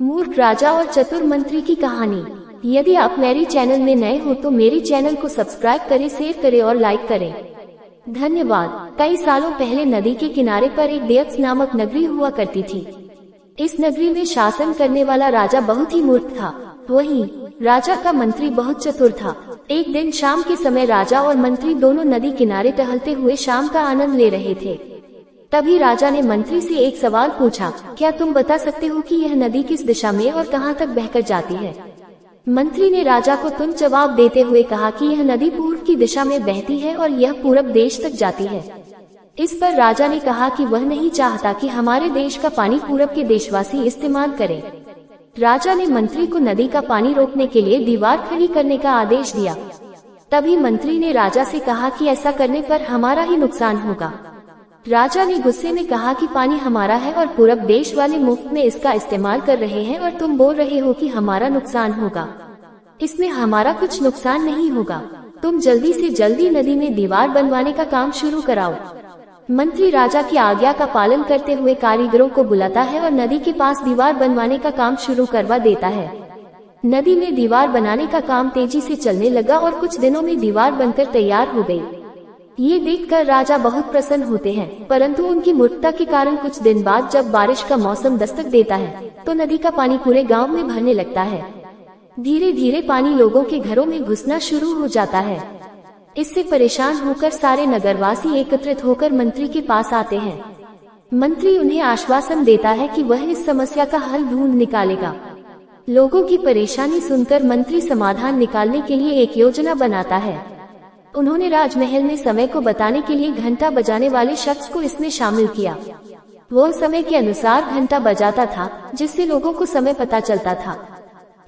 मूर्ख राजा और चतुर मंत्री की कहानी। यदि आप मेरे चैनल में नए हो तो मेरे चैनल को सब्सक्राइब करें, शेयर करें और लाइक करें। धन्यवाद। कई सालों पहले नदी के किनारे पर एक दयक्ष नामक नगरी हुआ करती थी। इस नगरी में शासन करने वाला राजा बहुत ही मूर्ख था। वहीं राजा का मंत्री बहुत चतुर था। एक दिन शाम के समय राजा और मंत्री दोनों नदी किनारे टहलते हुए शाम का आनंद ले रहे थे। तभी राजा ने मंत्री से एक सवाल पूछा, क्या तुम बता सकते हो कि यह नदी किस दिशा में और कहां तक बहकर जाती है? मंत्री ने राजा को तुरंत जवाब देते हुए कहा कि यह नदी पूर्व की दिशा में बहती है और यह पूरब देश तक जाती है। इस पर राजा ने कहा कि वह नहीं चाहता कि हमारे देश का पानी पूरब के देशवासी इस्तेमाल करें। राजा ने मंत्री को नदी का पानी रोकने के लिए दीवार खड़ी करने का आदेश दिया। तभी मंत्री ने राजा से कहा कि ऐसा करने पर हमारा ही नुकसान होगा। राजा ने गुस्से में कहा कि पानी हमारा है और पूरब देश वाले मुफ्त में इसका इस्तेमाल कर रहे हैं और तुम बोल रहे हो कि हमारा नुकसान होगा। इसमें हमारा कुछ नुकसान नहीं होगा। तुम जल्दी से जल्दी नदी में दीवार बनवाने का काम शुरू कराओ। मंत्री राजा की आज्ञा का पालन करते हुए कारीगरों को बुलाता है और नदी के पास दीवार बनवाने का काम शुरू करवा देता है। नदी में दीवार बनाने का काम तेजी से चलने लगा और कुछ दिनों में दीवार बनकर तैयार हो गई। ये देखकर राजा बहुत प्रसन्न होते हैं, परंतु उनकी मूर्खता के कारण कुछ दिन बाद जब बारिश का मौसम दस्तक देता है तो नदी का पानी पूरे गांव में भरने लगता है। धीरे धीरे पानी लोगों के घरों में घुसना शुरू हो जाता है। इससे परेशान होकर सारे नगरवासी एकत्रित होकर मंत्री के पास आते हैं। मंत्री उन्हें आश्वासन देता है कि वह इस समस्या का हल ढूंढ निकालेगा। लोगों की परेशानी सुनकर मंत्री समाधान निकालने के लिए एक योजना बनाता है। उन्होंने राजमहल में समय को बताने के लिए घंटा बजाने वाले शख्स को इसमें शामिल किया। वो समय के अनुसार घंटा बजाता था, जिससे लोगों को समय पता चलता था।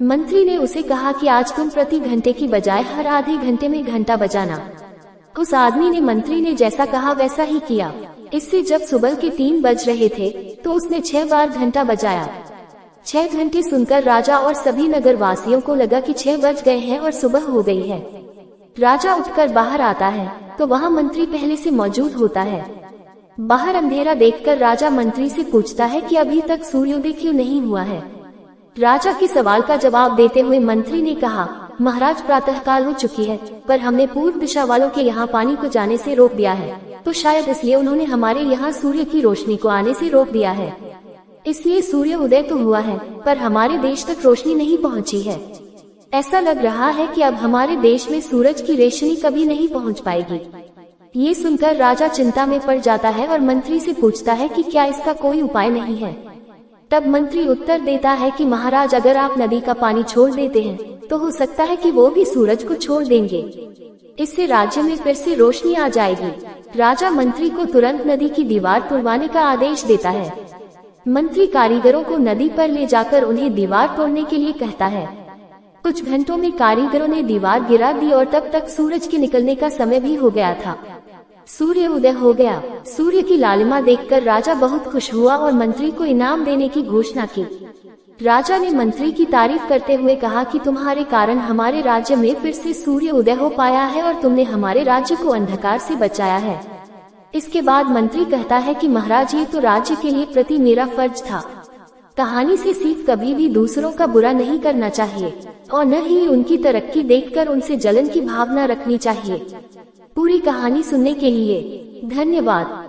मंत्री ने उसे कहा कि आज तुम प्रति घंटे की बजाय हर आधे घंटे में घंटा बजाना। उस आदमी ने मंत्री ने जैसा कहा वैसा ही किया। इससे जब सुबह के 3 बज रहे थे तो उसने 6 बार घंटा बजाया। 6 घंटे सुनकर राजा और सभी नगर वासियों को लगा कि 6 बज गए हैं और सुबह हो गई है। राजा उठकर बाहर आता है तो वहाँ मंत्री पहले से मौजूद होता है। बाहर अंधेरा देखकर राजा मंत्री से पूछता है कि अभी तक सूर्योदय क्यों नहीं हुआ है। राजा के सवाल का जवाब देते हुए मंत्री ने कहा, महाराज प्रातःकाल हो चुकी है, पर हमने पूर्व दिशा वालों के यहाँ पानी को जाने से रोक दिया है, तो शायद इसलिए उन्होंने हमारे यहाँ सूर्य की रोशनी को आने से रोक दिया है। इसलिए सूर्य उदय तो हुआ है, पर हमारे देश तक रोशनी नहीं पहुँची है। ऐसा लग रहा है कि अब हमारे देश में सूरज की रोशनी कभी नहीं पहुंच पाएगी। ये सुनकर राजा चिंता में पड़ जाता है और मंत्री से पूछता है कि क्या इसका कोई उपाय नहीं है। तब मंत्री उत्तर देता है कि महाराज, अगर आप नदी का पानी छोड़ देते हैं तो हो सकता है कि वो भी सूरज को छोड़ देंगे। इससे राज्य में फिर से रोशनी आ जाएगी। राजा मंत्री को तुरंत नदी की दीवार तोड़वाने का आदेश देता है। मंत्री कारीगरों को नदी पर ले जाकर उन्हें दीवार तोड़ने के लिए कहता है। कुछ घंटों में कारीगरों ने दीवार गिरा दी और तब तक सूरज के निकलने का समय भी हो गया था। सूर्य उदय हो गया। सूर्य की लालिमा देखकर राजा बहुत खुश हुआ और मंत्री को इनाम देने की घोषणा की। राजा ने मंत्री की तारीफ करते हुए कहा कि तुम्हारे कारण हमारे राज्य में फिर से सूर्य उदय हो पाया है और तुमने हमारे राज्य को अंधकार से बचाया है। इसके बाद मंत्री कहता है कि महाराज, ये तो राज्य के लिए प्रति मेरा फर्ज था। कहानी से सीख कभी भी दूसरों का बुरा नहीं करना चाहिए और न ही उनकी तरक्की देखकर उनसे जलन की भावना रखनी चाहिए। पूरी कहानी सुनने के लिए धन्यवाद।